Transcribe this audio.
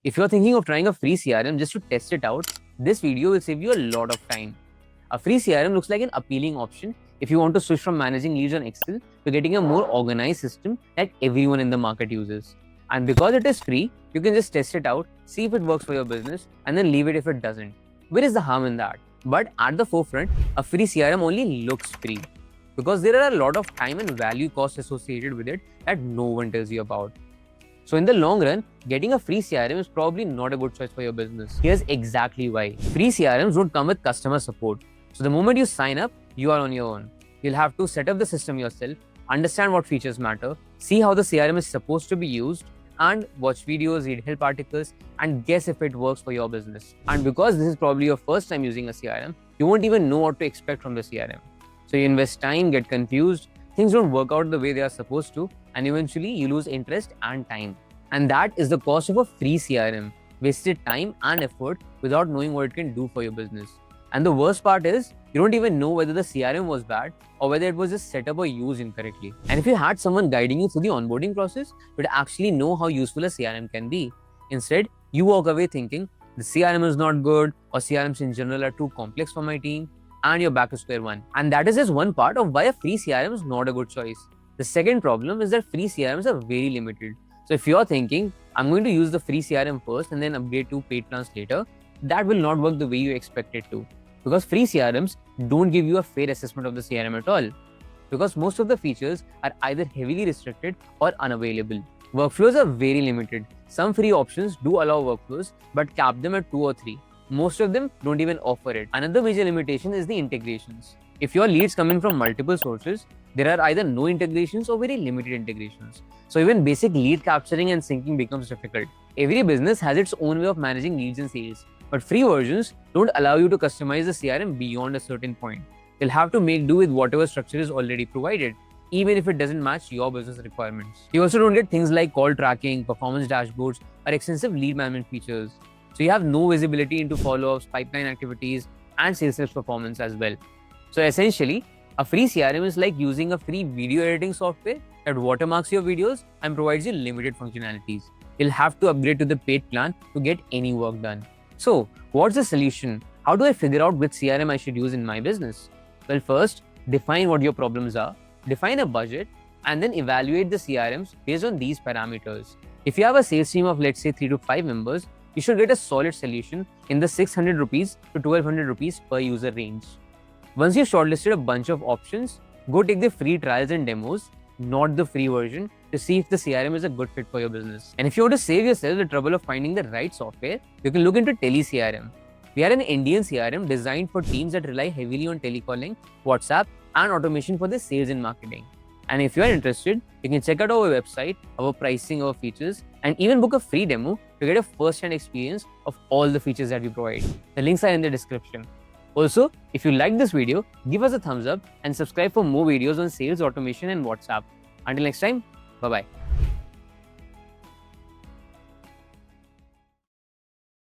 If you're thinking of trying a free CRM just to test it out, this video will save you a lot of time. A free CRM looks like an appealing option if you want to switch from managing leads on Excel to getting a more organized system that everyone in the market uses. And because it is free, you can just test it out, see if it works for your business, and then leave it if it doesn't. Where is the harm in that? But at the forefront, a free CRM only looks free because there are a lot of time and value costs associated with it that no one tells you about. So in the long run, getting a free CRM is probably not a good choice for your business. Here's exactly why. Free CRMs don't come with customer support. So the moment you sign up, you are on your own. You'll have to set up the system yourself, understand what features matter, see how the CRM is supposed to be used, and watch videos, read help articles, and guess if it works for your business. And because this is probably your first time using a CRM, you won't even know what to expect from the CRM. So you invest time, get confused, things don't work out the way they are supposed to, and eventually you lose interest and time. And that is the cost of a free CRM, wasted time and effort without knowing what it can do for your business. And the worst part is, you don't even know whether the CRM was bad or whether it was just set up or used incorrectly. And if you had someone guiding you through the onboarding process, you would actually know how useful a CRM can be. Instead, you walk away thinking, the CRM is not good, or CRMs in general are too complex for my team, and you're back to square one. And that is just one part of why a free CRM is not a good choice. The second problem is that free CRMs are very limited. So if you're thinking, I'm going to use the free CRM first and then upgrade to paid plans later, that will not work the way you expect it to. Because free CRMs don't give you a fair assessment of the CRM at all. Because most of the features are either heavily restricted or unavailable. Workflows are very limited. Some free options do allow workflows, but cap them at 2 or 3. Most of them don't even offer it. Another major limitation is the integrations. If your leads come in from multiple sources, there are either no integrations or very limited integrations. So even basic lead capturing and syncing becomes difficult. Every business has its own way of managing leads and sales, but free versions don't allow you to customize the CRM beyond a certain point. You'll have to make do with whatever structure is already provided, even if it doesn't match your business requirements. You also don't get things like call tracking, performance dashboards, or extensive lead management features. So you have no visibility into follow-ups, pipeline activities, and sales reps performance as well. So essentially, a free CRM is like using a free video editing software that watermarks your videos and provides you limited functionalities. You'll have to upgrade to the paid plan to get any work done. So, what's the solution? How do I figure out which CRM I should use in my business? Well, first, define what your problems are, define a budget, and then evaluate the CRMs based on these parameters. If you have a sales team of let's say 3 to 5 members, you should get a solid solution in the 600 rupees to 1200 rupees per user range. Once you've shortlisted a bunch of options, go take the free trials and demos, not the free version, to see if the CRM is a good fit for your business. And if you want to save yourself the trouble of finding the right software, you can look into telecrm. We are an Indian CRM designed for teams that rely heavily on telecalling, WhatsApp, and automation for their sales and marketing. And if you are interested, you can check out our website, our pricing, our features, and even book a free demo to get a first-hand experience of all the features that we provide. The links are in the description. Also, if you like this video, give us a thumbs up and subscribe for more videos on sales, automation, and WhatsApp. Until next time, bye-bye.